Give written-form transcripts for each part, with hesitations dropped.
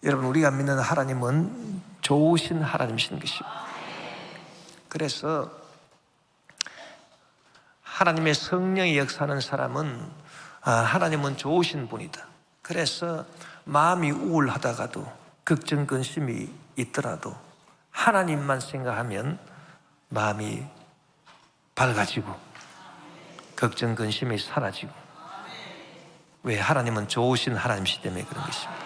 여러분, 우리가 믿는 하나님은 좋으신 하나님이신 것입니다. 그래서 하나님의 성령이 역사하는 사람은 하나님은 좋으신 분이다. 그래서 마음이 우울하다가도 걱정 근심이 있더라도 하나님만 생각하면 마음이 밝아지고 걱정 근심이 사라지고. 왜? 하나님은 좋으신 하나님이시기 때문에 그런 것입니다.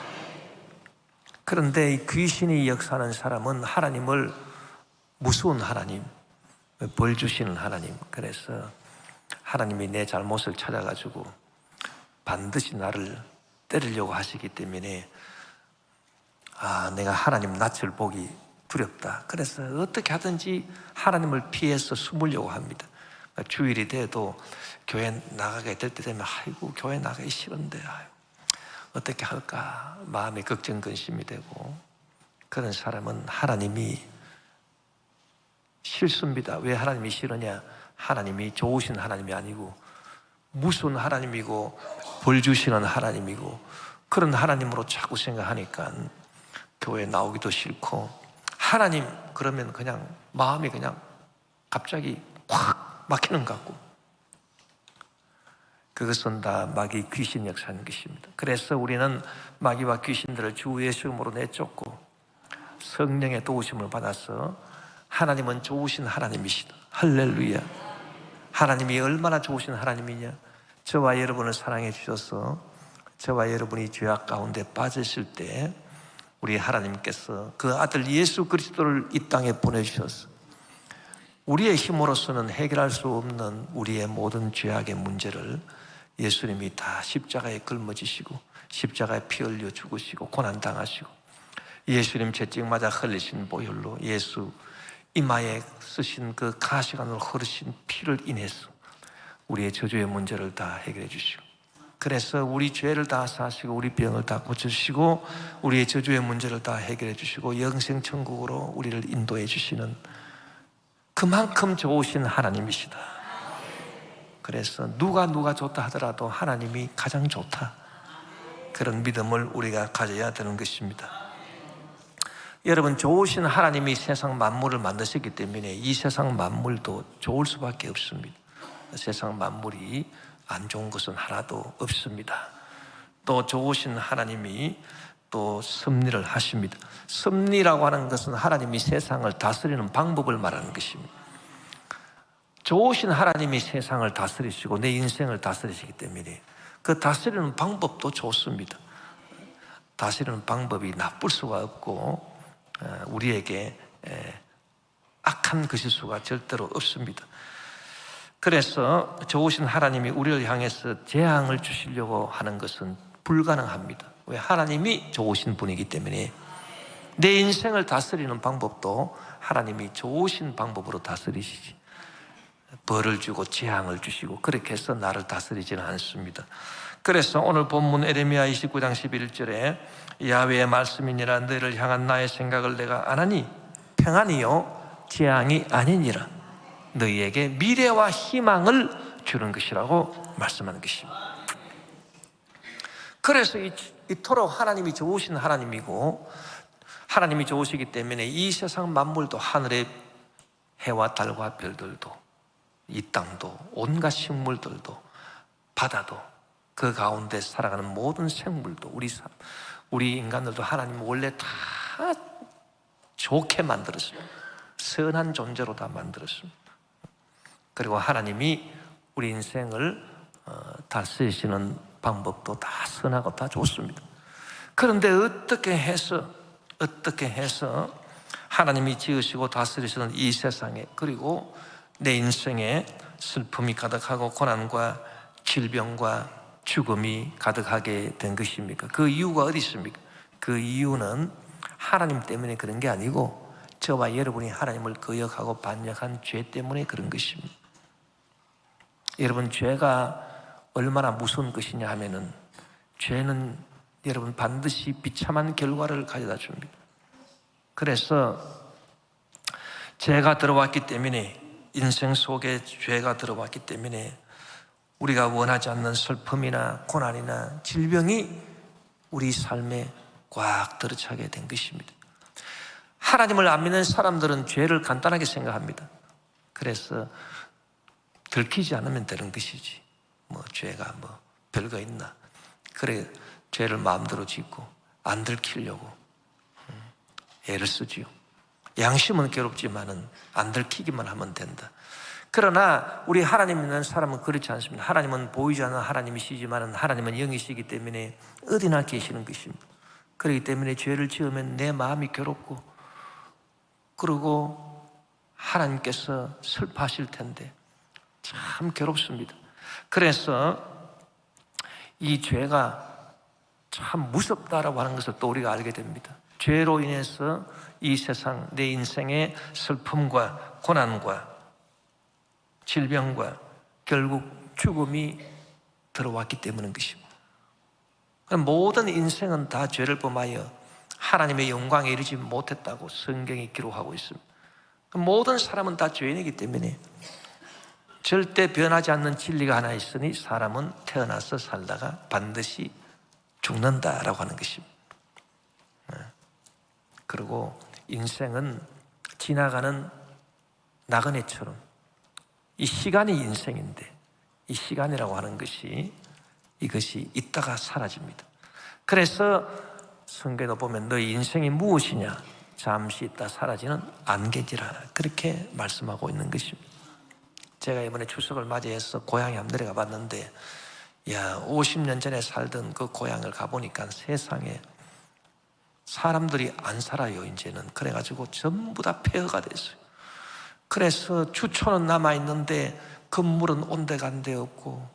그런데 이 귀신이 역사하는 사람은 하나님을 무서운 하나님, 벌 주시는 하나님, 그래서 하나님이 내 잘못을 찾아가지고 반드시 나를 때리려고 하시기 때문에 내가 하나님 낯을 보기 두렵다. 그래서 어떻게 하든지 하나님을 피해서 숨으려고 합니다. 주일이 돼도 교회 나가게 될 때 되면 아이고 교회 나가기 싫은데 어떻게 할까 마음에 걱정 근심이 되고, 그런 사람은 하나님이 싫습니다. 왜 하나님이 싫으냐? 하나님이 좋으신 하나님이 아니고 무서운 하나님이고 벌 주시는 하나님이고, 그런 하나님으로 자꾸 생각하니까 교회 나오기도 싫고, 하나님 그러면 그냥 마음이 그냥 갑자기 확 막히는 것 같고, 그것은 다 마귀 귀신 역사하는 것입니다. 그래서 우리는 마귀와 귀신들을 주 예수 이름으로 내쫓고 성령의 도우심을 받아서 하나님은 좋으신 하나님이시다. 할렐루야. 하나님이 얼마나 좋으신 하나님이냐? 저와 여러분을 사랑해 주셔서 저와 여러분이 죄악 가운데 빠졌을 때 우리 하나님께서 그 아들 예수 그리스도를 이 땅에 보내주셔서 우리의 힘으로서는 해결할 수 없는 우리의 모든 죄악의 문제를 예수님이 다 십자가에 걸머지시고 십자가에 피 흘려 죽으시고 고난당하시고 예수님 채찍 맞아 흘리신 보혈로 예수 이마에 쓰신 그 가시관으로 흐르신 피를 인해서 우리의 저주의 문제를 다 해결해 주시고, 그래서 우리 죄를 다 사시고 우리 병을 다 고쳐주시고 우리의 저주의 문제를 다 해결해 주시고 영생 천국으로 우리를 인도해 주시는 그만큼 좋으신 하나님이시다. 그래서 누가 좋다 하더라도 하나님이 가장 좋다, 그런 믿음을 우리가 가져야 되는 것입니다. 여러분, 좋으신 하나님이 세상 만물을 만드셨기 때문에 이 세상 만물도 좋을 수밖에 없습니다. 세상 만물이 안 좋은 것은 하나도 없습니다. 또 좋으신 하나님이 또 섭리를 하십니다. 섭리라고 하는 것은 하나님이 세상을 다스리는 방법을 말하는 것입니다. 좋으신 하나님이 세상을 다스리시고 내 인생을 다스리시기 때문에 그 다스리는 방법도 좋습니다. 다스리는 방법이 나쁠 수가 없고 우리에게 악한 것일 수가 절대로 없습니다. 그래서 좋으신 하나님이 우리를 향해서 재앙을 주시려고 하는 것은 불가능합니다. 왜? 하나님이 좋으신 분이기 때문에. 내 인생을 다스리는 방법도 하나님이 좋으신 방법으로 다스리시지, 벌을 주고 재앙을 주시고 그렇게 해서 나를 다스리지는 않습니다. 그래서 오늘 본문 에레미야 29장 11절에 야훼의 말씀이니라 너희를 향한 나의 생각을 내가 아나니 평안이요 재앙이 아니니라, 너희에게 미래와 희망을 주는 것이라고 말씀하는 것입니다. 그래서 이토록 하나님이 좋으신 하나님이고 하나님이 좋으시기 때문에 이 세상 만물도, 하늘의 해와 달과 별들도, 이 땅도, 온갖 식물들도, 바다도, 그 가운데 살아가는 모든 생물도, 우리 인간들도 하나님은 원래 다 좋게 만들었습니다. 선한 존재로 다 만들었습니다. 그리고 하나님이 우리 인생을 다스리시는 방법도 다 선하고 다 좋습니다. 그런데 어떻게 해서 하나님이 지으시고 다스리시는 이 세상에, 그리고 내 인생에 슬픔이 가득하고 고난과 질병과 죽음이 가득하게 된 것입니까? 그 이유가 어디 있습니까? 그 이유는 하나님 때문에 그런 게 아니고 저와 여러분이 하나님을 거역하고 반역한 죄 때문에 그런 것입니다. 여러분, 죄가 얼마나 무서운 것이냐 하면은 죄는 여러분 반드시 비참한 결과를 가져다 줍니다. 그래서 죄가 들어왔기 때문에, 인생 속에 죄가 들어왔기 때문에 우리가 원하지 않는 슬픔이나 고난이나 질병이 우리 삶에 꽉 들어차게 된 것입니다. 하나님을 안 믿는 사람들은 죄를 간단하게 생각합니다. 그래서 들키지 않으면 되는 것이지, 죄가 별거 있나, 그래 죄를 마음대로 짓고 안 들키려고 애를 쓰지요. 양심은 괴롭지만은 안 들키기만 하면 된다. 그러나 우리 하나님 믿는 사람은 그렇지 않습니다. 하나님은 보이지 않는 하나님이시지만 하나님은 영이시기 때문에 어디나 계시는 것입니다. 그렇기 때문에 죄를 지으면 내 마음이 괴롭고, 그리고 하나님께서 슬퍼하실 텐데 참 괴롭습니다. 그래서 이 죄가 참 무섭다라고 하는 것을 또 우리가 알게 됩니다. 죄로 인해서 이 세상, 내 인생의 슬픔과 고난과 질병과 결국 죽음이 들어왔기 때문인 것입니다. 모든 인생은 다 죄를 범하여 하나님의 영광에 이르지 못했다고 성경이 기록하고 있습니다. 모든 사람은 다 죄인이기 때문에 절대 변하지 않는 진리가 하나 있으니 사람은 태어나서 살다가 반드시 죽는다라고 하는 것입니다. 그리고 인생은 지나가는 나그네처럼 이 시간이 인생인데, 이 시간이라고 하는 것이 이것이 있다가 사라집니다. 그래서 성경에 보면 너희 인생이 무엇이냐, 잠시 있다 사라지는 안개지라, 그렇게 말씀하고 있는 것입니다. 제가 이번에 추석을 맞이해서 고향에 한번 내려가 봤는데, 50년 전에 살던 그 고향을 가보니까 세상에 사람들이 안 살아요, 이제는. 그래가지고 전부 다 폐허가 됐어요. 그래서 주초는 남아있는데 건물은 온데간데 없고,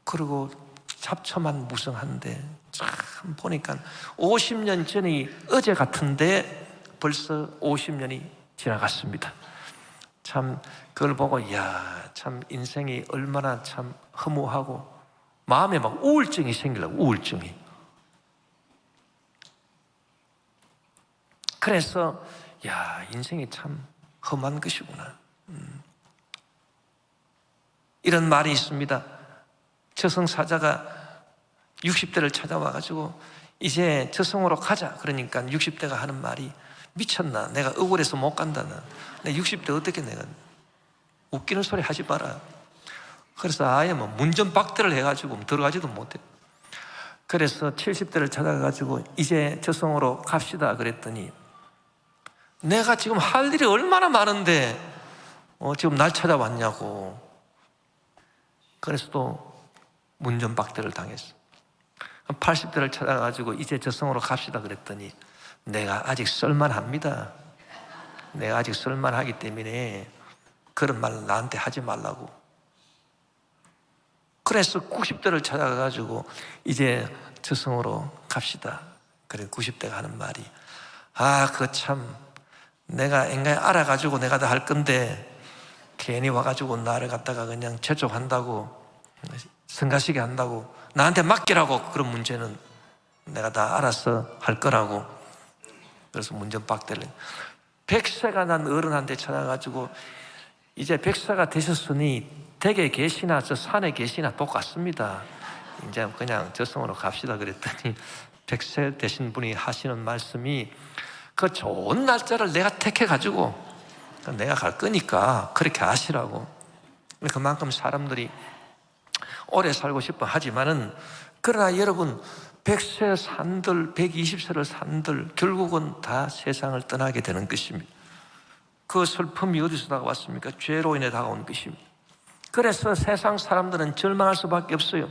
그리고 잡초만 무성한데, 참 보니까 50년 전이 어제 같은데 벌써 50년이 지나갔습니다. 참 그걸 보고 참 인생이 얼마나 참 허무하고 마음에 막 우울증이 생기려고, 우울증이. 그래서 인생이 참 험한 것이구나. 이런 말이 있습니다. 저승사자가 60대를 찾아와가지고 이제 저승으로 가자 그러니까 60대가 하는 말이, 미쳤나, 내가 억울해서 못 간다나, 내 60대 어떻게 내가, 웃기는 소리 하지 마라. 그래서 아예 문전박대를 해가지고 들어가지도 못해. 그래서 70대를 찾아가가지고 이제 저승으로 갑시다 그랬더니, 내가 지금 할 일이 얼마나 많은데 지금 날 찾아왔냐고. 그래서 또 문전박대를 당했어. 80대를 찾아가지고 이제 저승으로 갑시다 그랬더니, 내가 아직 쓸만합니다. 내가 아직 쓸만하기 때문에 그런 말 나한테 하지 말라고. 그래서 90대를 찾아가가지고 이제 저승으로 갑시다. 그래 90대가 하는 말이, 그거 참 내가 인간이 알아가지고 내가 다 할 건데 괜히 와가지고 나를 갖다가 그냥 재촉한다고, 성가시게 한다고, 나한테 맡기라고. 그런 문제는 내가 다 알아서 할 거라고. 그래서 문전박대를. 100세가 난 어른한테 찾아가지고, 이제 100세가 되셨으니 댁에 계시나 저 산에 계시나 똑같습니다. 이제 그냥 저승으로 갑시다 그랬더니 100세 되신 분이 하시는 말씀이, 그 좋은 날짜를 내가 택해가지고 내가 갈 거니까 그렇게 하시라고. 그만큼 사람들이 오래 살고 싶어 하지만은, 그러나 여러분 100세 산들, 120세를 산들 결국은 다 세상을 떠나게 되는 것입니다. 그 슬픔이 어디서 다가왔습니까? 죄로 인해 다가온 것입니다. 그래서 세상 사람들은 절망할 수밖에 없어요.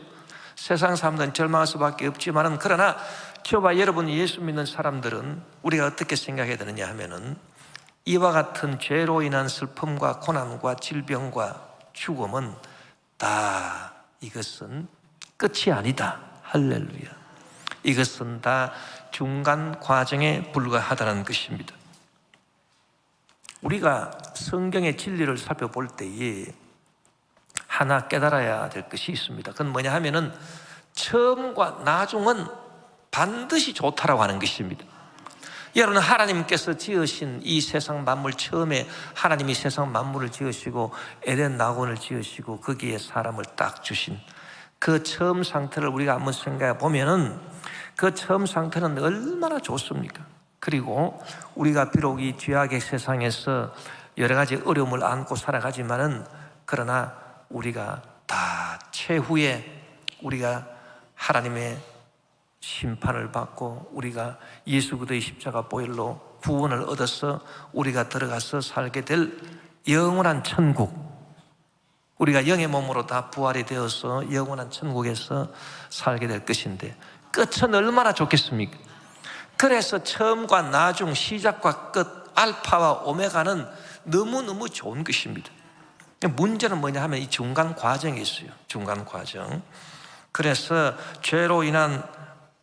세상 사람들은 절망할 수밖에 없지만은, 그러나 저와 여러분 예수 믿는 사람들은 우리가 어떻게 생각해야 되느냐 하면은, 이와 같은 죄로 인한 슬픔과 고난과 질병과 죽음은 다, 이것은 끝이 아니다. 할렐루야. 이것은 다 중간 과정에 불과하다는 것입니다. 우리가 성경의 진리를 살펴볼 때에 하나 깨달아야 될 것이 있습니다. 그건 뭐냐 하면은, 처음과 나중은 반드시 좋다라고 하는 것입니다. 여러분, 하나님께서 지으신 이 세상 만물, 처음에 하나님이 세상 만물을 지으시고 에덴 낙원을 지으시고 거기에 사람을 딱 주신 그 처음 상태를 우리가 한번 생각해 보면은, 그 처음 상태는 얼마나 좋습니까? 그리고 우리가 비록 이 죄악의 세상에서 여러 가지 어려움을 안고 살아가지만은, 그러나 우리가 다 최후에 우리가 하나님의 심판을 받고 우리가 예수 그리스도의 십자가 보혈로 구원을 얻어서 우리가 들어가서 살게 될 영원한 천국, 우리가 영의 몸으로 다 부활이 되어서 영원한 천국에서 살게 될 것인데, 끝은 얼마나 좋겠습니까? 그래서 처음과 나중, 시작과 끝, 알파와 오메가는 너무너무 좋은 것입니다. 문제는 뭐냐 하면 이 중간 과정이 있어요. 중간 과정. 그래서 죄로 인한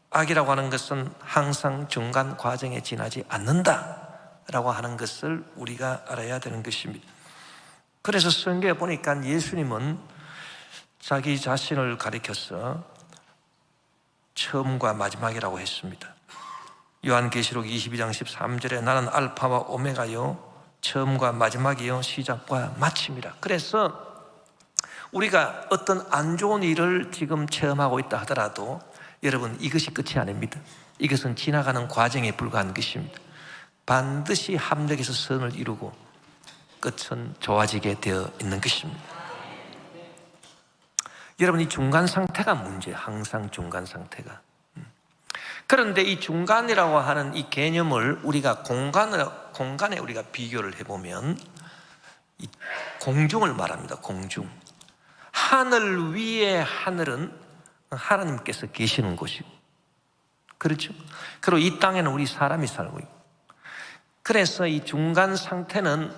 악이라고 하는 것은 항상 중간 과정에 지나지 않는다라고 하는 것을 우리가 알아야 되는 것입니다. 그래서 성경에 보니까 예수님은 자기 자신을 가리켜서 처음과 마지막이라고 했습니다. 요한계시록 22장 13절에 나는 알파와 오메가요, 처음과 마지막이요, 시작과 마침이라. 그래서 우리가 어떤 안 좋은 일을 지금 체험하고 있다 하더라도 여러분, 이것이 끝이 아닙니다. 이것은 지나가는 과정에 불과한 것입니다. 반드시 합력해서 선을 이루고 끝은 좋아지게 되어 있는 것입니다. 여러분, 이 중간 상태가 문제예요. 항상 중간 상태가. 그런데 이 중간이라고 하는 이 개념을 우리가 공간에 우리가 비교를 해보면 이 공중을 말합니다. 공중. 하늘 위의 하늘은 하나님께서 계시는 곳이고, 그렇죠? 그리고 이 땅에는 우리 사람이 살고 있고, 그래서 이 중간 상태는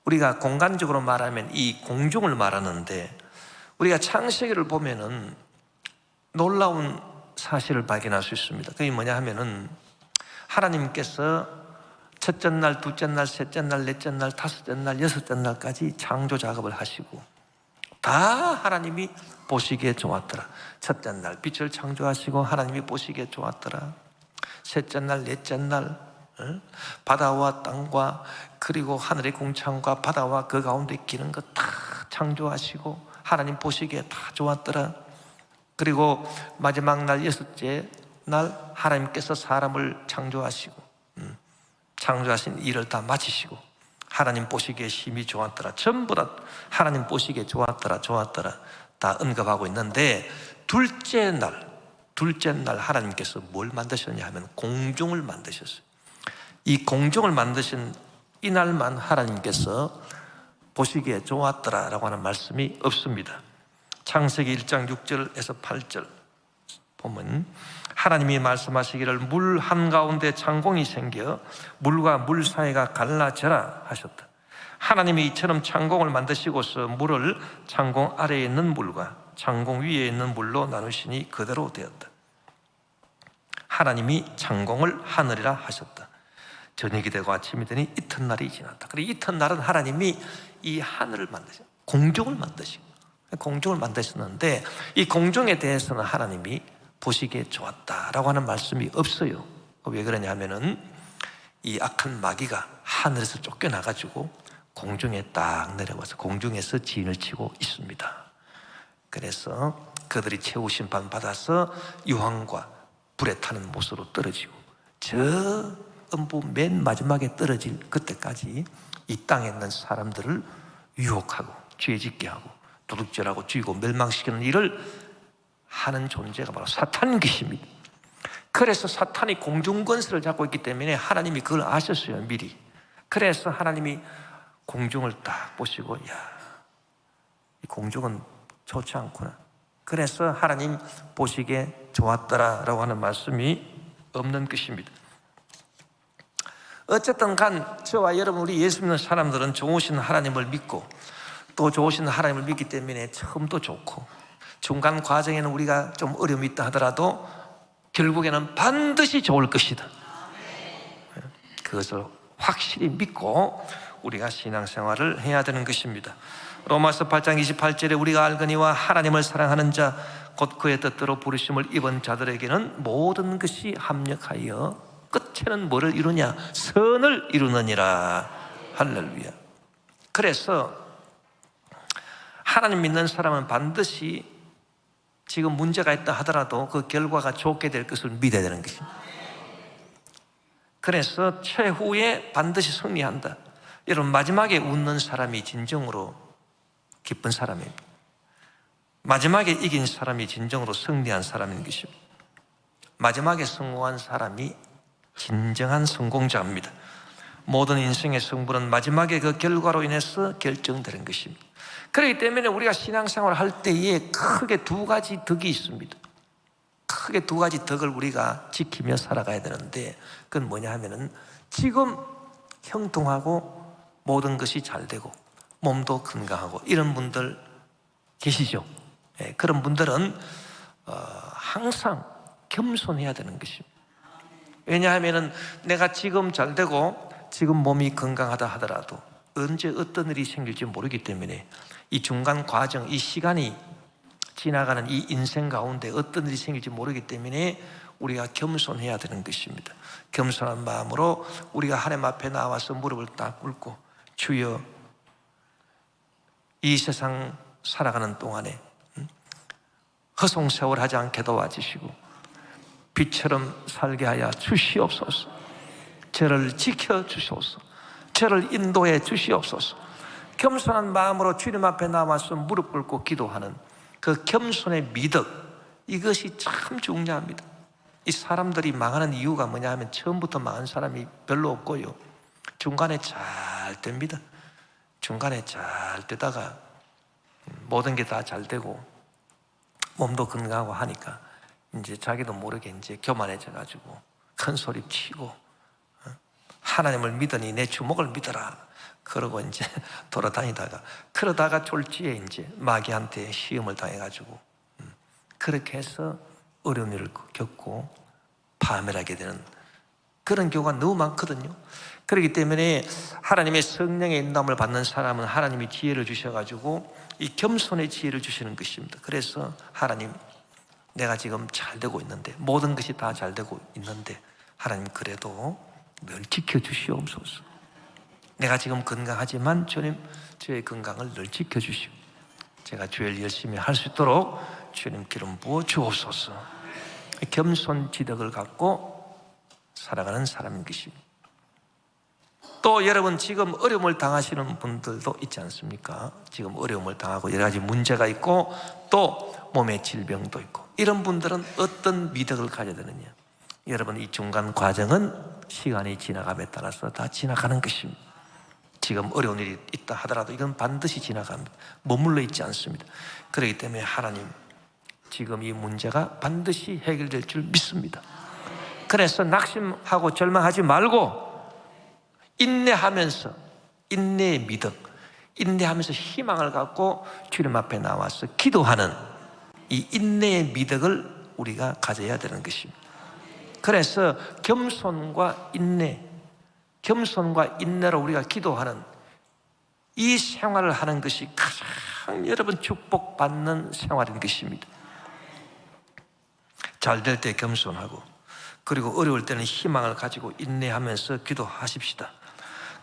우리가 공간적으로 말하면 이 공중을 말하는데, 우리가 창세기를 보면은 놀라운 사실을 발견할 수 있습니다. 그게 뭐냐 하면은 하나님께서 첫째 날, 둘째 날, 셋째 날, 넷째 날, 다섯째 날, 여섯째 날까지 창조 작업을 하시고 다 하나님이 보시기에 좋았더라. 첫째 날 빛을 창조하시고 하나님이 보시기에 좋았더라. 셋째 날, 넷째 날 바다와 땅과 그리고 하늘의 궁창과 바다와 그 가운데 끼는 것 다 창조하시고 하나님 보시기에 다 좋았더라. 그리고 마지막 날 여섯째 날 하나님께서 사람을 창조하시고 창조하신 일을 다 마치시고 하나님 보시기에 심히 좋았더라. 전부 다 하나님 보시기에 좋았더라 다 언급하고 있는데, 둘째 날 하나님께서 뭘 만드셨냐 하면 공중을 만드셨어요. 이 공중을 만드신 이날만 하나님께서 보시기에 좋았더라라고 하는 말씀이 없습니다. 창세기 1장 6절에서 8절 보면 하나님이 말씀하시기를 물 한가운데 창공이 생겨 물과 물 사이가 갈라져라 하셨다. 하나님이 이처럼 창공을 만드시고서 물을 창공 아래에 있는 물과 창공 위에 있는 물로 나누시니 그대로 되었다. 하나님이 창공을 하늘이라 하셨다. 저녁이 되고 아침이 되니 이튿날이 지났다. 그리고 이튿날은 하나님이 이 하늘을 만드셨다. 공중을 만드셨는데 이 공중에 대해서는 하나님이 보시기에 좋았다라고 하는 말씀이 없어요. 왜 그러냐면은 이 악한 마귀가 하늘에서 쫓겨나가지고 공중에 딱 내려와서 공중에서 진을 치고 있습니다. 그래서 그들이 최후 심판 받아서 유황과 불에 타는 못으로 떨어지고 저 음부 맨 마지막에 떨어질 그때까지 이 땅에 있는 사람들을 유혹하고 죄짓게 하고 도둑질하고 죽이고 멸망시키는 일을 하는 존재가 바로 사탄인 것입니다. 그래서 사탄이 공중권세를 잡고 있기 때문에 하나님이 그걸 아셨어요, 미리. 그래서 하나님이 공중을 딱 보시고 이 공중은 좋지 않구나. 그래서 하나님 보시기에 좋았더라라고 하는 말씀이 없는 것입니다. 어쨌든 간 저와 여러분, 우리 예수 믿는 사람들은 좋으신 하나님을 믿고 또 좋으신 하나님을 믿기 때문에 처음도 좋고 중간 과정에는 우리가 좀 어려움이 있다 하더라도 결국에는 반드시 좋을 것이다. 그것을 확실히 믿고 우리가 신앙생활을 해야 되는 것입니다. 로마서 8장 28절에 우리가 알거니와 하나님을 사랑하는 자 곧 그의 뜻대로 부르심을 입은 자들에게는 모든 것이 합력하여 끝에는 뭐를 이루냐? 선을 이루느니라. 할렐루야. 그래서 하나님 믿는 사람은 반드시 지금 문제가 있다 하더라도 그 결과가 좋게 될 것을 믿어야 되는 것입니다. 그래서 최후에 반드시 승리한다. 여러분, 마지막에 웃는 사람이 진정으로 기쁜 사람입니다. 마지막에 이긴 사람이 진정으로 승리한 사람인 것입니다. 마지막에 성공한 사람이 진정한 성공자입니다. 모든 인생의 승부는 마지막에 그 결과로 인해서 결정되는 것입니다. 그렇기 때문에 우리가 신앙생활을 할 때에 크게 두 가지 덕이 있습니다. 크게 두 가지 덕을 우리가 지키며 살아가야 되는데, 그건 뭐냐 하면은 지금 형통하고 모든 것이 잘 되고 몸도 건강하고 이런 분들 계시죠? 그런 분들은 항상 겸손해야 되는 것입니다. 왜냐하면 내가 지금 잘 되고 지금 몸이 건강하다 하더라도 언제 어떤 일이 생길지 모르기 때문에 이 중간 과정, 이 시간이 지나가는 이 인생 가운데 어떤 일이 생길지 모르기 때문에 우리가 겸손해야 되는 것입니다. 겸손한 마음으로 우리가 하나님 앞에 나와서 무릎을 딱 꿇고, 주여, 이 세상 살아가는 동안에 허송세월하지 않게 도와주시고 빛처럼 살게 하여 주시옵소서. 저를 지켜주시옵소서. 저를 인도해 주시옵소서. 겸손한 마음으로 주님 앞에 나와서 무릎 꿇고 기도하는 그 겸손의 미덕, 이것이 참 중요합니다. 이 사람들이 망하는 이유가 뭐냐 하면 처음부터 망한 사람이 별로 없고요, 중간에 잘 됩니다. 중간에 잘 되다가 모든 게 다 잘 되고 몸도 건강하고 하니까 이제 자기도 모르게 이제 교만해져 가지고 큰 소리 치고, 하나님을 믿으니 내 주먹을 믿어라 그러고 이제 돌아다니다가, 그러다가 졸지에 이제 마귀한테 시험을 당해가지고 그렇게 해서 어려운 일을 겪고 파멸하게 되는 그런 경우가 너무 많거든요. 그렇기 때문에 하나님의 성령의 인도함을 받는 사람은 하나님이 지혜를 주셔가지고 이 겸손의 지혜를 주시는 것입니다. 그래서 하나님, 내가 지금 잘 되고 있는데, 모든 것이 다 잘 되고 있는데 하나님 그래도 늘 지켜주시옵소서. 내가 지금 건강하지만 주님, 저의 건강을 늘 지켜주시고 제가 주일 열심히 할 수 있도록 주님 기름 부어 주옵소서. 겸손지덕을 갖고 살아가는 사람인 것입니다. 또 여러분, 지금 어려움을 당하시는 분들도 있지 않습니까? 지금 어려움을 당하고 여러 가지 문제가 있고 또 몸에 질병도 있고, 이런 분들은 어떤 미덕을 가져야 되느냐? 여러분, 이 중간 과정은 시간이 지나감에 따라서 다 지나가는 것입니다. 지금 어려운 일이 있다 하더라도 이건 반드시 지나갑니다. 머물러 있지 않습니다. 그렇기 때문에 하나님, 지금 이 문제가 반드시 해결될 줄 믿습니다. 그래서 낙심하고 절망하지 말고 인내하면서, 인내의 미덕, 인내하면서 희망을 갖고 주님 앞에 나와서 기도하는 이 인내의 미덕을 우리가 가져야 되는 것입니다. 그래서 겸손과 인내, 겸손과 인내로 우리가 기도하는 이 생활을 하는 것이 가장 여러분 축복받는 생활인 것입니다. 잘 될 때 겸손하고, 그리고 어려울 때는 희망을 가지고 인내하면서 기도하십시다.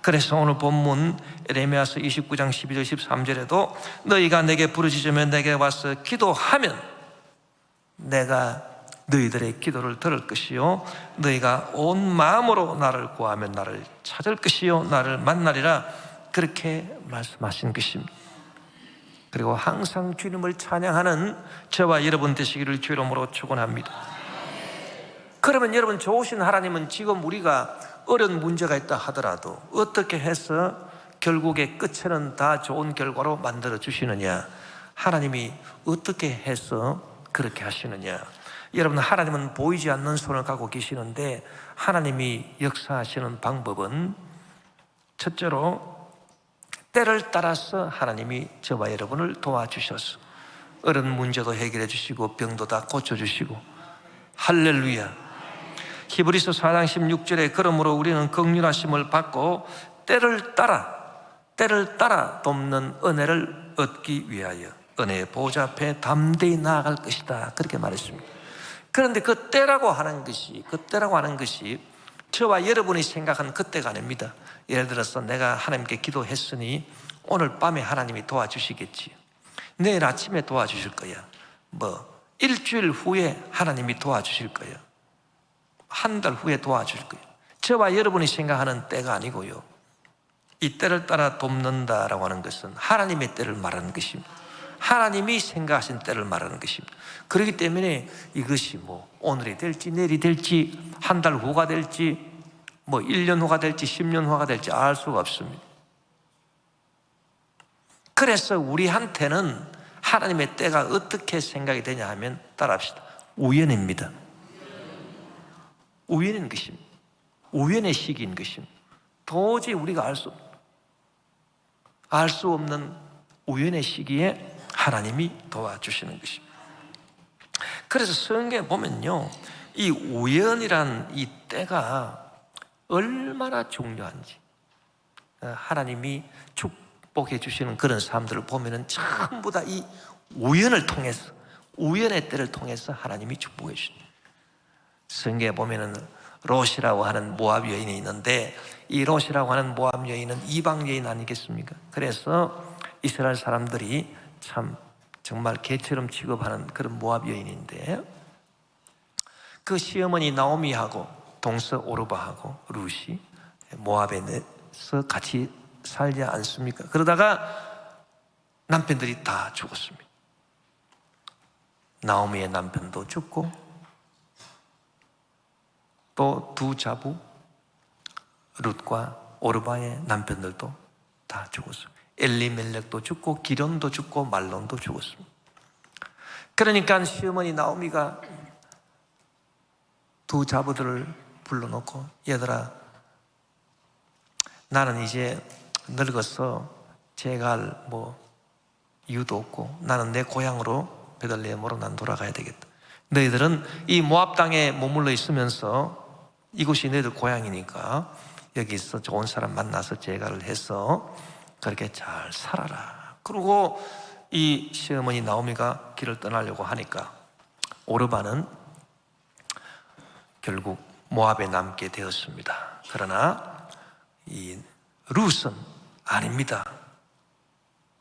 그래서 오늘 본문 에레미야서 29장 12절 13절에도 너희가 내게 부르짖으면 내게 와서 기도하면 내가 너희들의 기도를 들을 것이요, 너희가 온 마음으로 나를 구하면 나를 찾을 것이요, 나를 만나리라, 그렇게 말씀하신 것입니다. 그리고 항상 주님을 찬양하는 저와 여러분 되시기를 주 이름으로 축원합니다. 그러면 여러분, 좋으신 하나님은 지금 우리가 어려운 문제가 있다 하더라도 어떻게 해서 결국에 끝에는 다 좋은 결과로 만들어 주시느냐? 하나님이 어떻게 해서 그렇게 하시느냐? 여러분, 하나님은 보이지 않는 손을 갖고 계시는데 하나님이 역사하시는 방법은 첫째로 때를 따라서 하나님이 저와 여러분을 도와주셔서 어려운 문제도 해결해 주시고 병도 다 고쳐주시고, 할렐루야. 히브리서 4장 16절에 그러므로 우리는 긍휼하심을 받고 때를 따라 돕는 은혜를 얻기 위하여 은혜의 보좌 앞에 담대히 나아갈 것이다, 그렇게 말했습니다. 그런데 그 때라고 하는 것이 저와 여러분이 생각하는 그때가 아닙니다. 예를 들어서 내가 하나님께 기도했으니 오늘 밤에 하나님이 도와주시겠지, 내일 아침에 도와주실 거야, 일주일 후에 하나님이 도와주실 거예요. 한 달 후에 도와줄 거예요. 저와 여러분이 생각하는 때가 아니고요, 이 때를 따라 돕는다라고 하는 것은 하나님의 때를 말하는 것입니다. 하나님이 생각하신 때를 말하는 것입니다. 그렇기 때문에 이것이 오늘이 될지 내일이 될지 한 달 후가 될지 1년 후가 될지 10년 후가 될지 알 수가 없습니다. 그래서 우리한테는 하나님의 때가 어떻게 생각이 되냐 하면 따라합시다. 우연입니다. 우연인 것입니다. 우연의 시기인 것입니다. 도저히 우리가 알 수 없는 우연의 시기에 하나님이 도와주시는 것입니다. 그래서 성경에 보면요, 이 우연이란 이 때가 얼마나 중요한지, 하나님이 축복해 주시는 그런 사람들을 보면은 전부 다 이 우연을 통해서, 우연의 때를 통해서 하나님이 축복해 주십니다. 성경에 보면은 롯이라고 하는 모압 여인이 있는데, 이 롯이라고 하는 모압 여인은 이방 여인 아니겠습니까? 그래서 이스라엘 사람들이 참 정말 개처럼 취급하는 그런 모압 여인인데, 그 시어머니 나오미하고 동서 오르바하고 룻이 모압에서 같이 살지 않습니까? 그러다가 남편들이 다 죽었습니다. 나오미의 남편도 죽고, 또 두 자부 룻과 오르바의 남편들도 다 죽었습니다. 엘리멜렉도 죽고 기론도 죽고 말론도 죽었습니다. 그러니까 시어머니 나오미가 두 자부들을 불러놓고, 얘들아, 나는 이제 늙어서 제갈 이유도 없고 나는 내 고향으로 베들레헴으로 난 돌아가야 되겠다. 너희들은 이 모압 땅에 머물러 있으면서, 이곳이 너희들 고향이니까 여기서 좋은 사람 만나서 제갈을 해서 그렇게 잘 살아라. 그리고 이 시어머니 나오미가 길을 떠나려고 하니까 오르바는 결국 모압에 남게 되었습니다. 그러나 이 룻은 아닙니다.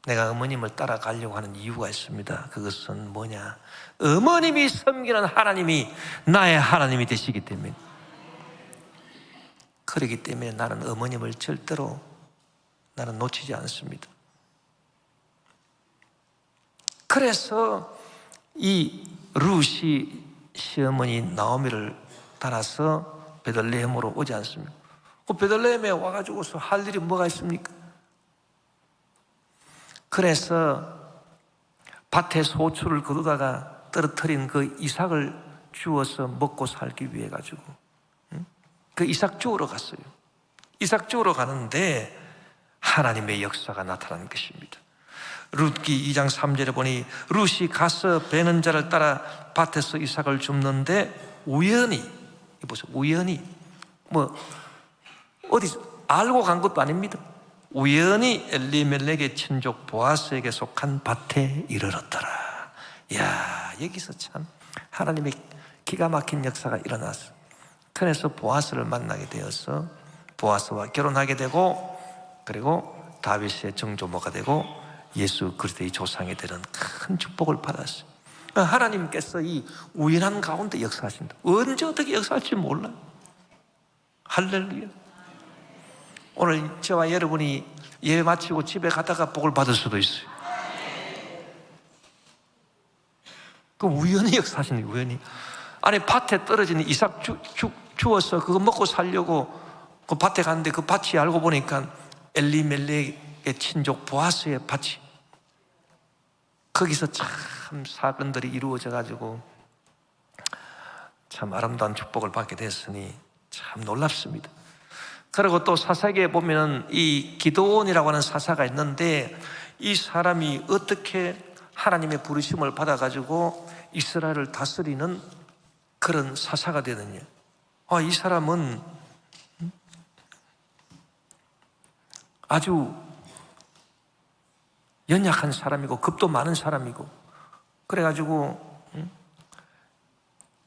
내가 어머님을 따라가려고 하는 이유가 있습니다. 그것은 뭐냐? 어머님이 섬기는 하나님이 나의 하나님이 되시기 때문에, 그렇기 때문에 나는 어머님을 절대로 나는 놓치지 않습니다. 그래서 이 룻이 시어머니 나오미를 따라서 베들레헴으로 오지 않습니까? 그 베들레헴에 와가지고서 할 일이 뭐가 있습니까? 그래서 밭에 소출을 거두다가 떨어뜨린 그 이삭을 주워서 먹고 살기 위해 가지고 그 이삭 주우러 갔어요. 이삭 주우러 가는데 하나님의 역사가 나타난 것입니다. 룻기 2장 3절에 보니 룻이 가서 베는 자를 따라 밭에서 이삭을 줍는데 우연히, 보세요, 우연히 어디 알고 간 것도 아닙니다. 우연히 엘리멜렉의 친족 보아스에게 속한 밭에 이르렀더라. 이야, 여기서 참 하나님의 기가 막힌 역사가 일어났어요. 그래서 보아스를 만나게 되어서 보아스와 결혼하게 되고, 그리고 다윗의 정조모가 되고 예수 그리스도의 조상이 되는 큰 축복을 받았어요. 하나님께서 이 우연한 가운데 역사하신다. 언제 어떻게 역사할지 몰라요. 할렐루야. 오늘 저와 여러분이 예배 마치고 집에 가다가 복을 받을 수도 있어요. 그 우연히 역사하시는 거예요. 우연히. 아니, 밭에 떨어진 이삭 주워서 그거 먹고 살려고 그 밭에 갔는데 그 밭이 알고 보니까 엘리멜렉의 친족 보아스의 밭이, 거기서 참 사건들이 이루어져 가지고 참 아름다운 축복을 받게 됐으니 참 놀랍습니다. 그리고 또 사사기에 보면 이 기드온이라고 하는 사사가 있는데, 이 사람이 어떻게 하나님의 부르심을 받아가지고 이스라엘을 다스리는 그런 사사가 되느냐. 이 사람은 아주 연약한 사람이고 겁도 많은 사람이고, 그래가지고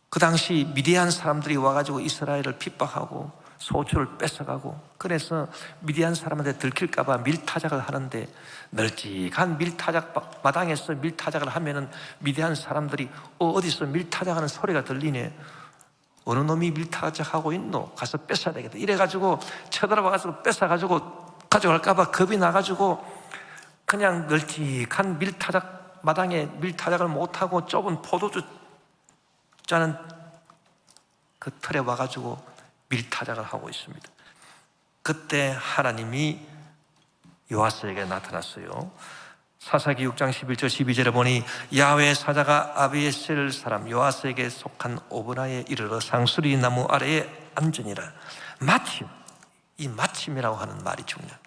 그 당시 미디안 사람들이 와가지고 이스라엘을 핍박하고 소출을 뺏어가고, 그래서 미디안 사람한테 들킬까 봐 밀타작을 하는데, 널찍한 밀타작 마당에서 밀타작을 하면은 미디안 사람들이 어디서 밀타작하는 소리가 들리네, 어느 놈이 밀타작하고 있노, 가서 뺏어야 되겠다 이래가지고 쳐들어가서 뺏어가지고 가져갈까 봐 겁이 나가지고 그냥 널찍한 밀타작 마당에 밀타작을 못하고 좁은 포도주 자는 그 틀에 와가지고 밀타작을 하고 있습니다. 그때 하나님이 요아스에게 나타났어요. 사사기 6장 11절 12절에 보니 야훼의 사자가 아비에셀 사람 요아스에게 속한 오브라에 이르러 상수리 나무 아래에 앉으니라. 마침, 이 마침이라고 하는 말이 중요합니다.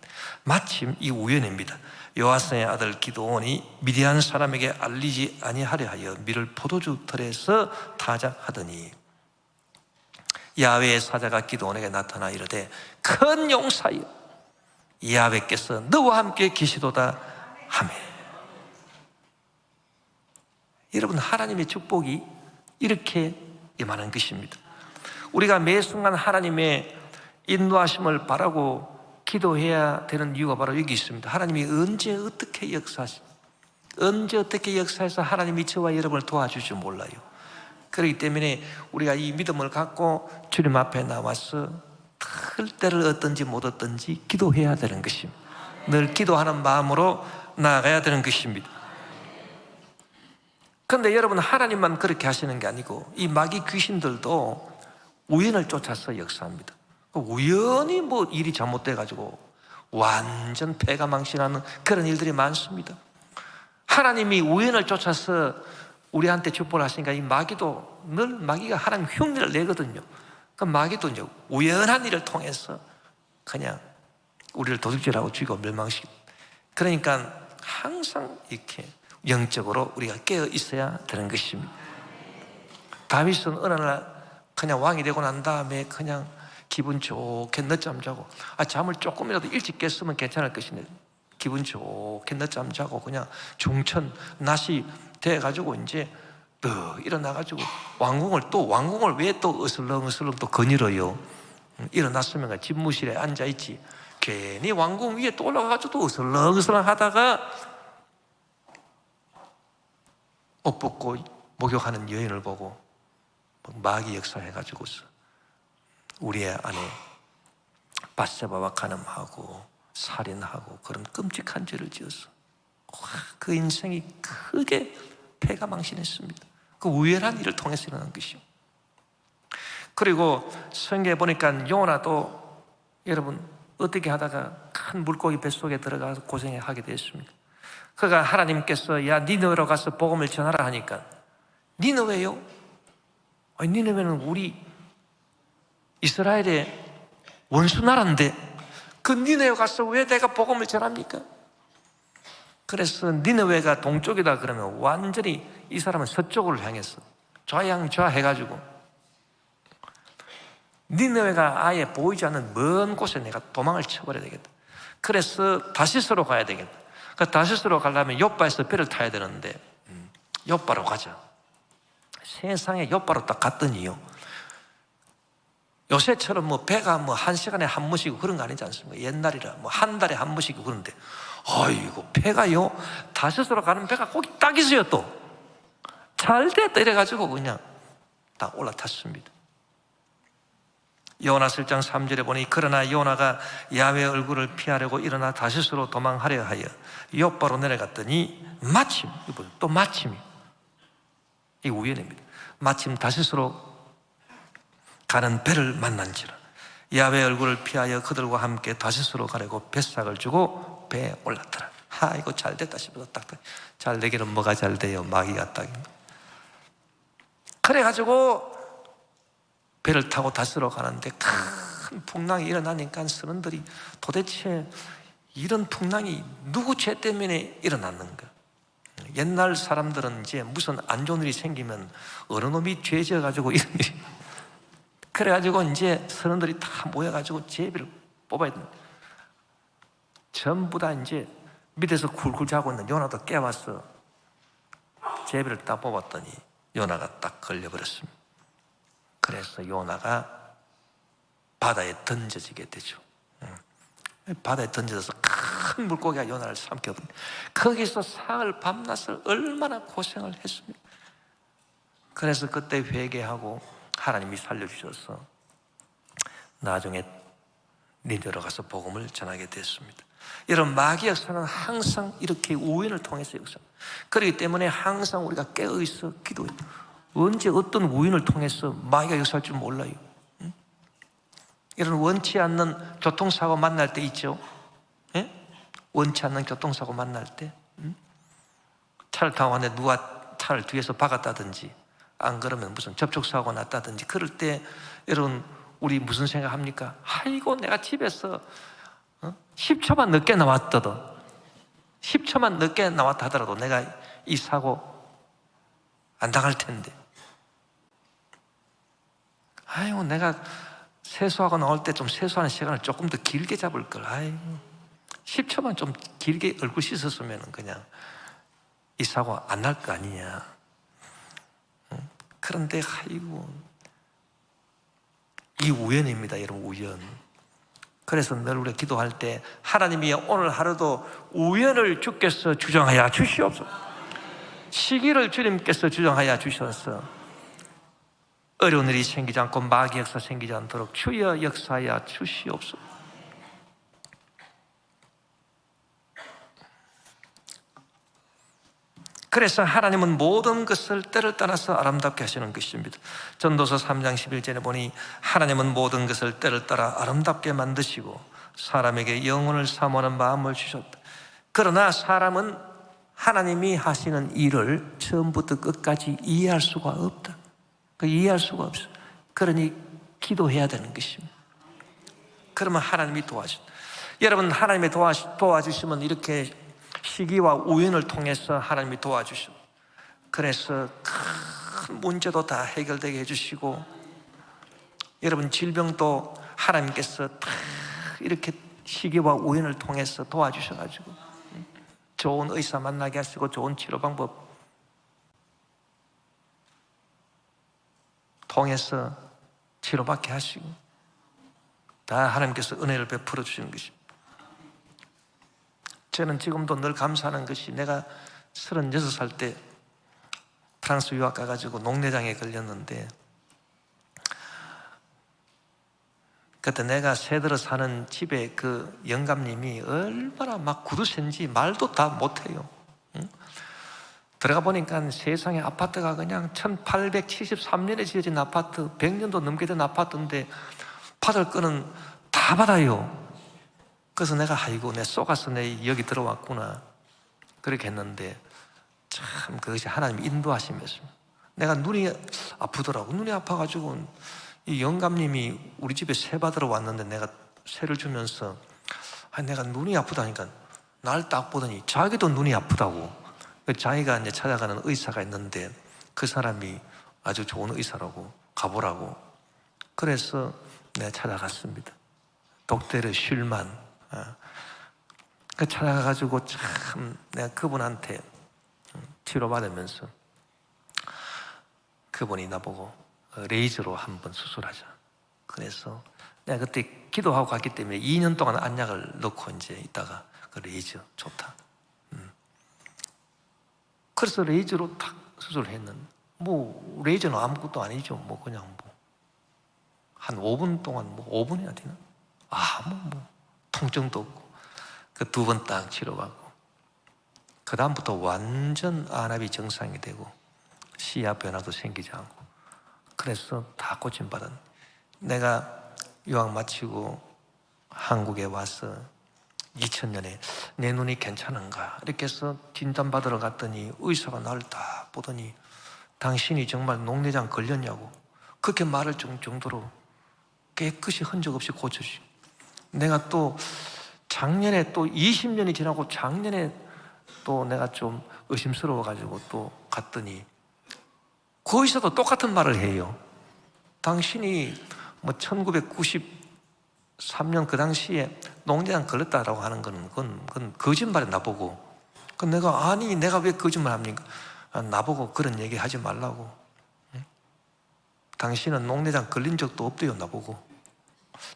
마침 이 우연입니다. 요아스의 아들 기드온이 미디안 사람에게 알리지 아니하려 하여 밀을 포도주 틀에서 타작하더니 야훼의 사자가 기드온에게 나타나 이르되 큰 용사여 야훼께서 너와 함께 계시도다 하매. 여러분, 하나님의 축복이 이렇게 임하는 것입니다. 우리가 매 순간 하나님의 인도하심을 바라고 기도해야 되는 이유가 바로 여기 있습니다. 하나님이 언제 어떻게 역사해서 하나님이 저와 여러분을 도와줄지 몰라요. 그렇기 때문에 우리가 이 믿음을 갖고 주님 앞에 나와서 틀 때를 얻든지 못 얻든지 기도해야 되는 것입니다. 늘 기도하는 마음으로 나아가야 되는 것입니다. 그런데 여러분, 하나님만 그렇게 하시는 게 아니고 이 마귀 귀신들도 우연을 쫓아서 역사합니다. 우연히 뭐 일이 잘못돼가지고 완전 패가망신하는 그런 일들이 많습니다. 하나님이 우연을 쫓아서 우리한테 축복을 하시니까 이 마귀도 늘 마귀가 하나님 흉내를 내거든요. 그 마귀도 이제 우연한 일을 통해서 그냥 우리를 도둑질하고 죽이고 멸망시키고, 그러니까 항상 이렇게 영적으로 우리가 깨어 있어야 되는 것입니다. 다윗은 어느 날 그냥 왕이 되고 난 다음에 그냥 기분 좋게 늦잠 자고, 잠을 조금이라도 일찍 깼으면 괜찮을 것인데 기분 좋게 늦잠 자고 그냥 중천 낮이 돼가지고 이제 또 일어나가지고 왕궁을 왜 또 어슬렁어슬렁 또 거닐어요. 일어났으면 집무실에 앉아있지, 괜히 왕궁 위에 또 올라가가지고 또 어슬렁어슬렁 하다가 옷 벗고 목욕하는 여인을 보고 마귀 역사해가지고서 우리의 안에 밧세바와 간음하고 살인하고 그런 끔찍한 죄를 지어서 그 인생이 크게 패가망신했습니다. 그 우연한 일을 통해서 일어난 것이요. 그리고 성경에 보니까 요나도 여러분 어떻게 하다가 큰 물고기 뱃속에 들어가서 고생하게 됐습니다. 그가 하나님께서 야 니느웨로 가서 복음을 전하라 하니까, 니느웨요? 아니, 니느웨는 우리 이스라엘의 원수 나라인데 그 니느웨 가서 왜 내가 복음을 전합니까? 그래서 니느웨가 동쪽이다 그러면 완전히 이 사람은 서쪽으로 향했어. 좌양좌해가지고 니느웨가 아예 보이지 않는 먼 곳에 내가 도망을 쳐버려야 되겠다. 그래서 다시스로 가야 되겠다. 그 다시스로 가려면 욥바에서 배를 타야 되는데 욥바로 가자. 세상에 욥바로 딱 갔더니요, 요새처럼 뭐 배가 뭐 한 시간에 한 번씩 그런 거 아니지 않습니까? 옛날이라 뭐 한 달에 한 번씩 그런데, 아이고 배가요, 다시스로 가는 배가 거기 딱 있어요. 또 잘 됐다 이래가지고 그냥 딱 올라탔습니다. 요나 7장 3절에 보니 그러나 요나가 야훼 얼굴을 피하려고 일어나 다시스로 도망하려 하여 욥바로 내려갔더니 마침, 또 마침이, 이 우연입니다. 마침 다시스로 가는 배를 만난지라. 야훼 얼굴을 피하여 그들과 함께 다시스로 가려고 뱃삭을 주고 배에 올랐더라. 이거 잘 됐다 싶어서 딱 잘 되기는 뭐가 잘 돼요? 마귀가 딱. 그래가지고 배를 타고 다시스로 가는데 큰 풍랑이 일어나니까 선원들이 도대체 이런 풍랑이 누구 죄 때문에 일어났는가? 옛날 사람들은 이제 무슨 안 좋은 일이 생기면 어느 놈이 죄 지어가지고 이런 일이, 그래가지고 이제 선원들이 다 모여가지고 제비를 뽑아야 됩니다. 전부 다 이제 밑에서 굴굴 자고 있는 요나도 깨워서 제비를 딱 뽑았더니 요나가 딱 걸려버렸습니다. 그래서 요나가 바다에 던져지게 되죠. 바다에 던져져서 큰 물고기가 요나를 삼켜버린, 거기서 사흘 밤낮을 얼마나 고생을 했습니까? 그래서 그때 회개하고 하나님이 살려주셔서 나중에 니느웨로 가서 복음을 전하게 됐습니다. 여러분, 마귀 역사는 항상 이렇게 우연을 통해서 역사. 그렇기 때문에 항상 우리가 깨어있어 기도해요. 언제 어떤 우연을 통해서 마귀가 역사할 줄 몰라요. 이런 원치 않는 교통사고 만날 때 있죠. 예? 원치 않는 교통사고 만날 때, 차를 타고 왔는데 누가 차를 뒤에서 박았다든지, 안 그러면 무슨 접촉사고가 났다든지, 그럴 때 여러분 우리 무슨 생각합니까? 아이고, 내가 집에서 10초만 늦게 나왔더라도, 10초만 늦게 나왔다 하더라도 내가 이 사고 안 당할 텐데, 아이고, 내가 세수하고 나올 때 좀 세수하는 시간을 조금 더 길게 잡을 걸. 아이고, 10초만 좀 길게 얼굴 씻었으면 그냥 이 사고 안 날 거 아니냐. 그런데 아이고, 이 우연입니다, 여러분, 우연. 그래서 늘 우리가 기도할 때 하나님이 오늘 하루도 우연을 주께서 주정하여 주시옵소서. 시기를 주님께서 주정하여 주셔서 어려운 일이 생기지 않고 마귀 역사 생기지 않도록 주여 역사하여 주시옵소서. 그래서 하나님은 모든 것을 때를 따라서 아름답게 하시는 것입니다. 전도서 3장 11절에 보니 하나님은 모든 것을 때를 따라 아름답게 만드시고 사람에게 영혼을 사모하는 마음을 주셨다. 그러나 사람은 하나님이 하시는 일을 처음부터 끝까지 이해할 수가 없다. 이해할 수가 없어. 그러니 기도해야 되는 것입니다. 그러면 하나님이 도와주신다. 여러분, 하나님이 도와주시면 이렇게 시기와 우연을 통해서 하나님이 도와주시고, 그래서 큰 문제도 다 해결되게 해주시고, 여러분 질병도 하나님께서 다 이렇게 시기와 우연을 통해서 도와주셔가지고 좋은 의사 만나게 하시고 좋은 치료 방법 통해서 치료받게 하시고, 다 하나님께서 은혜를 베풀어 주시는 것입니다. 저는 지금도 늘 감사하는 것이, 내가 36살 때 프랑스 유학 가가지고 녹내장에 걸렸는데, 그때 내가 새들어 사는 집에 그 영감님이 얼마나 막 구두쇠인지 말도 다 못해요. 들어가 보니까 세상에 아파트가 그냥 1873년에 지어진 아파트, 100년도 넘게 된 아파트인데 받을 거는 다 받아요. 그래서 내가 아이고, 내 속아서 내 여기 들어왔구나, 그렇게 했는데 참 그것이 하나님 인도하심이었습니다. 내가 눈이 아프더라고. 눈이 아파가지고 이 영감님이 우리 집에 새 받으러 왔는데 내가 새를 주면서, 내가 눈이 아프다니까 날 딱 보더니 자기도 눈이 아프다고. 자기가 이제 찾아가는 의사가 있는데 그 사람이 아주 좋은 의사라고, 가보라고. 그래서 내가 찾아갔습니다. 독테르 슐만. 찾아가가지고 참 내가 그분한테 치료받으면서 그분이 나보고 레이저로 한번 수술하자. 그래서 내가 그때 기도하고 갔기 때문에 2년 동안 안약을 넣고 이제 있다가 그 레이저 좋다. 그래서 레이저로 탁 수술을 했는데, 뭐 레이저는 아무것도 아니죠. 뭐 그냥 뭐 한 5분 동안, 뭐 5분이나 되나? 뭐 통증도 없고, 그 2번 딱 치료받고, 그 다음부터 완전 안압이 정상이 되고 시야 변화도 생기지 않고, 그래서 다 고침받은. 내가 유학 마치고 한국에 와서 2000년에 내 눈이 괜찮은가 이렇게 해서 진단받으러 갔더니 의사가 나를 딱 보더니 당신이 정말 녹내장 걸렸냐고 그렇게 말할 정도로 깨끗이 흔적 없이 고쳐주시고, 내가 또 작년에 또 20년이 지나고 작년에 또 내가 좀 의심스러워가지고 또 갔더니 그 의사도 똑같은 말을 해요. 당신이 뭐 1993년 그 당시에 녹내장 걸렸다라고 하는 그건 거짓말에 나보고. 그 내가 아니 내가 왜 거짓말 합니까? 나보고 그런 얘기 하지 말라고. 당신은 녹내장 걸린 적도 없대요, 나보고.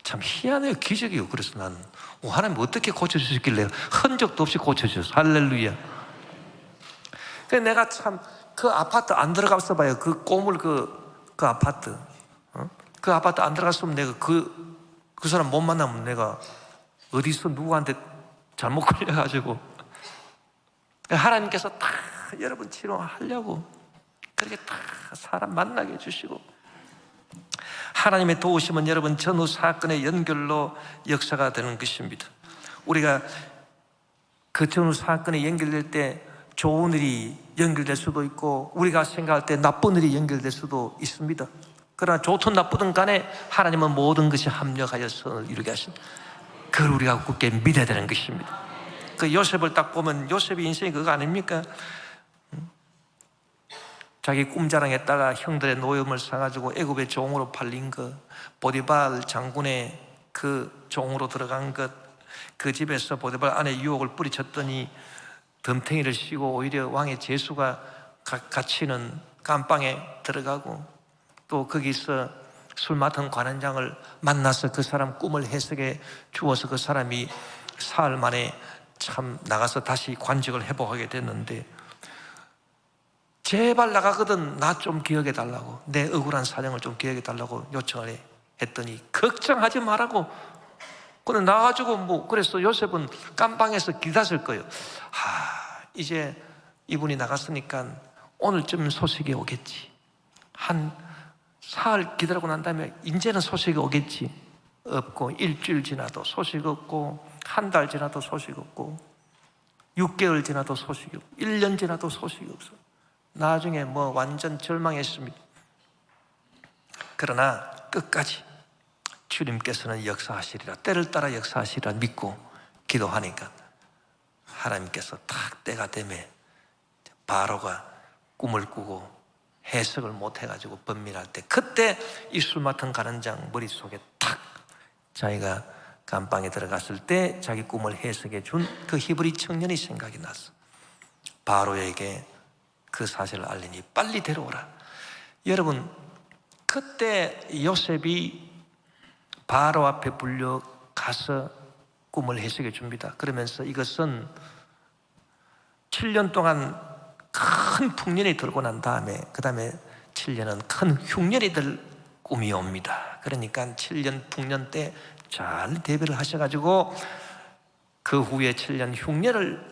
참 희한해요. 기적이요. 그래서 나는 하나님 어떻게 고쳐주셨길래 흔적도 없이 고쳐주셨어. 할렐루야. 그래서 내가 참 그 아파트 안 들어가서 봐요. 그 꼬물 그 아파트, 그 아파트 안 들어갔으면 내가 그 사람 못 만나면 내가 어디서 누구한테 잘못 걸려가지고, 하나님께서 다 여러분 치료하려고 그렇게 다 사람 만나게 해주시고, 하나님의 도우심은 여러분 전후 사건의 연결로 역사가 되는 것입니다. 우리가 그 전후 사건에 연결될 때 좋은 일이 연결될 수도 있고, 우리가 생각할 때 나쁜 일이 연결될 수도 있습니다. 그러나 좋든 나쁘든 간에 하나님은 모든 것이 합력하여 선을 이루게 하신다. 그걸 우리가 굳게 믿어야 되는 것입니다. 그 요셉을 딱 보면 요셉의 인생이 그거 아닙니까? 자기 꿈자랑했다가 형들의 노염을 사가지고 애굽의 종으로 팔린 것, 보디발 장군의 그 종으로 들어간 것, 그 집에서 보디발 안에 유혹을 뿌리쳤더니 덤탱이를 씌고 오히려 왕의 제수가 갇히는 감방에 들어가고, 또 거기서 술 맡은 관원장을 만나서 그 사람 꿈을 해석해 주어서 그 사람이 사흘 만에 참 나가서 다시 관직을 회복하게 됐는데, 제발 나가거든 나 좀 기억해 달라고, 내 억울한 사정을 좀 기억해 달라고 요청을 했더니 걱정하지 말라고. 그래 나가지고 그래서 요셉은 깜방에서 기다릴 거예요. 이제 이분이 나갔으니까 오늘쯤 소식이 오겠지. 한 사흘 기다리고 난 다음에 이제는 소식이 오겠지. 없고, 일주일 지나도 소식 없고, 한 달 지나도 소식 없고, 6개월 지나도 소식이 없고, 1년 지나도 소식이 없어. 나중에 완전 절망했습니다. 그러나 끝까지 주님께서는 역사하시리라, 때를 따라 역사하시리라 믿고 기도하니까 하나님께서 딱 때가 되면 바로가 꿈을 꾸고 해석을 못해가지고 번민할 때, 그때 이 술 맡은 관원장 머릿속에 탁 자기가 감방에 들어갔을 때 자기 꿈을 해석해 준 그 히브리 청년이 생각이 났어. 바로에게 그 사실을 알리니 빨리 데려오라. 여러분, 그때 요셉이 바로 앞에 불려가서 꿈을 해석해 줍니다. 그러면서 이것은 7년 동안 큰 풍년이 들고 난 다음에, 그 다음에 7년은 큰 흉년이 될 꿈이 옵니다. 그러니까 7년 풍년 때 잘 대비를 하셔가지고 그 후에 7년 흉년을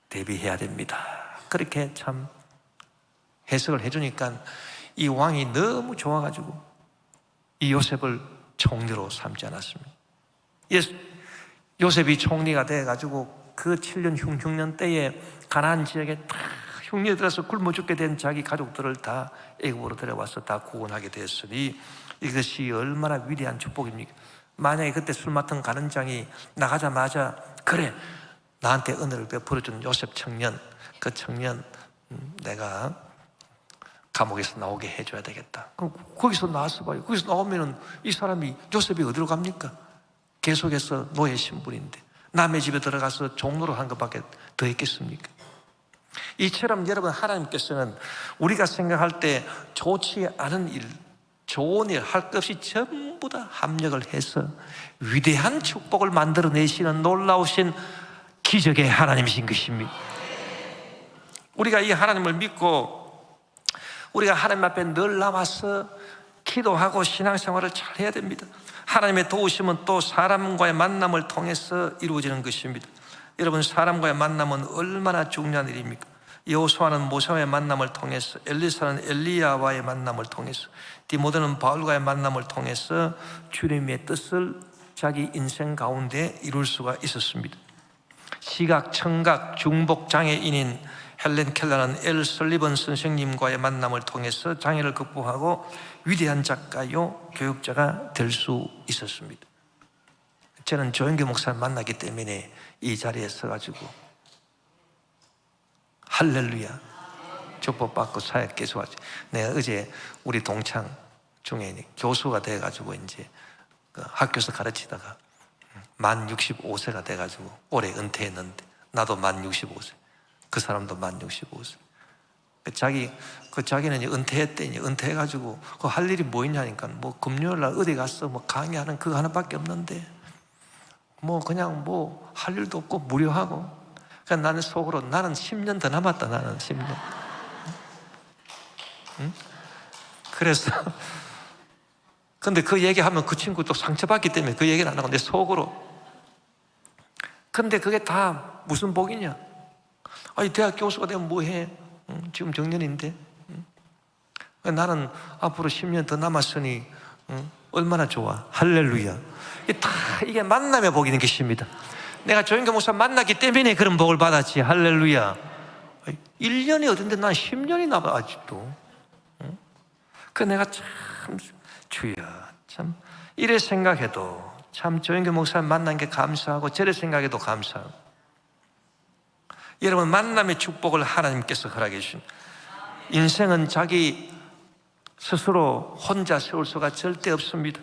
대비해야 됩니다. 그렇게 참 해석을 해주니까 이 왕이 너무 좋아가지고 이 요셉을 총리로 삼지 않았습니다. 요셉이 총리가 돼가지고 그 7년 흉년 때에 가나안 지역에 다 흉년이 들어서 굶어 죽게 된 자기 가족들을 다 애굽으로 데려와서 다 구원하게 되었으니 이것이 얼마나 위대한 축복입니까? 만약에 그때 술 맡은 관원장이 나가자마자 그래 나한테 은혜를 베풀어준 요셉 청년, 그 청년 내가 감옥에서 나오게 해줘야 되겠다. 그럼 거기서 나와서 봐요. 거기서 나오면은 이 사람이 요셉이 어디로 갑니까? 계속해서 노예 신분인데 남의 집에 들어가서 종로를 한 것밖에 더 있겠습니까? 이처럼 여러분, 하나님께서는 우리가 생각할 때 좋지 않은 일, 좋은 일 할 것 없이 전부 다 합력을 해서 위대한 축복을 만들어내시는 놀라우신 기적의 하나님이신 것입니다. 우리가 이 하나님을 믿고 우리가 하나님 앞에 늘 나와서 기도하고 신앙생활을 잘 해야 됩니다. 하나님의 도우심은 또 사람과의 만남을 통해서 이루어지는 것입니다. 여러분, 사람과의 만남은 얼마나 중요한 일입니까? 여호수아는 모세와의 만남을 통해서, 엘리사는 엘리야와의 만남을 통해서, 디모데는 바울과의 만남을 통해서 주님의 뜻을 자기 인생 가운데 이룰 수가 있었습니다. 시각, 청각, 중복 장애인인 헬렌 켈러는 엘 설리번 선생님과의 만남을 통해서 장애를 극복하고 위대한 작가요 교육자가 될 수 있었습니다. 저는 조영규 목사를 만나기 때문에 이 자리에 서가지고 할렐루야 축복받고 사역 계속하지. 내가 어제 우리 동창 중에 교수가 돼가지고 이제 그 학교에서 가르치다가 만 65세가 돼가지고 올해 은퇴했는데, 나도 만 65세, 그 사람도 만 65세. 자기는 이제 은퇴했대. 이제 은퇴해가지고 그 할 일이 뭐 있냐니까 뭐 금요일 날 어디 가서 뭐 강의하는 그거 하나밖에 없는데 뭐 그냥 뭐 할 일도 없고 무료하고. 그러니까 나는 속으로 나는 10년 더 남았다. 나는 10년. 응? 그래서 근데 그 얘기하면 그 친구 또 상처받기 때문에 그 얘기를 안 하고 내 속으로. 근데 그게 다 무슨 복이냐? 아니 대학 교수가 되면 뭐해? 지금 정년인데. 나는 앞으로 10년 더 남았으니 얼마나 좋아. 할렐루야. 이게 만남의 복이 있는 것입니다. 내가 조영교 목사 만났기 때문에 그런 복을 받았지. 할렐루야. 1년이 어딘데 난 10년이 남아 아직도. 그 내가 참 주여 참 이래 생각해도 참 조영교 목사를 만난 게 감사하고 저래 생각해도 감사하고. 여러분 만남의 축복을 하나님께서 허락해 주신 인생은 자기 스스로 혼자 세울 수가 절대 없습니다.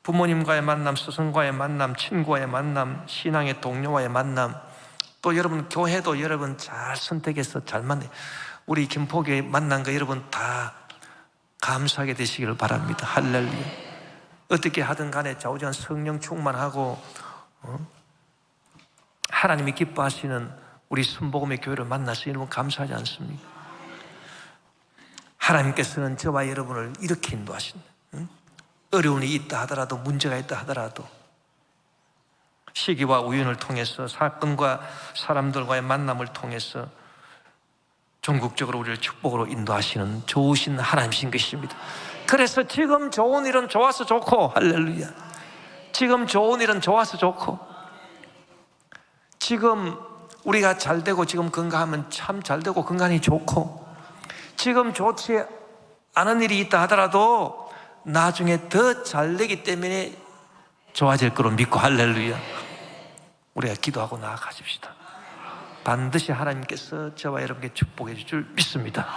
부모님과의 만남, 스승과의 만남, 친구와의 만남, 신앙의 동료와의 만남, 또 여러분 교회도 여러분 잘 선택해서 잘 만나요. 우리 김포교회 만난 거 여러분 다 감사하게 되시기를 바랍니다. 할렐루야. 어떻게 하든 간에 좌우지간 성령 충만하고 하나님이 기뻐하시는 우리 순복음의 교회를 만나서 여러분 감사하지 않습니까? 하나님께서는 저와 여러분을 이렇게 인도하신다. 어려움이 있다 하더라도 문제가 있다 하더라도 시기와 우연을 통해서 사건과 사람들과의 만남을 통해서 전국적으로 우리를 축복으로 인도하시는 좋으신 하나님이신 것입니다. 그래서 지금 좋은 일은 좋아서 좋고 할렐루야. 지금 좋은 일은 좋아서 좋고 지금 우리가 잘 되고 지금 건강하면 참 잘 되고 건강이 좋고 지금 좋지 않은 일이 있다 하더라도 나중에 더 잘 되기 때문에 좋아질 거로 믿고 할렐루야. 우리가 기도하고 나아가십시다. 반드시 하나님께서 저와 여러분께 축복해 줄 줄 믿습니다.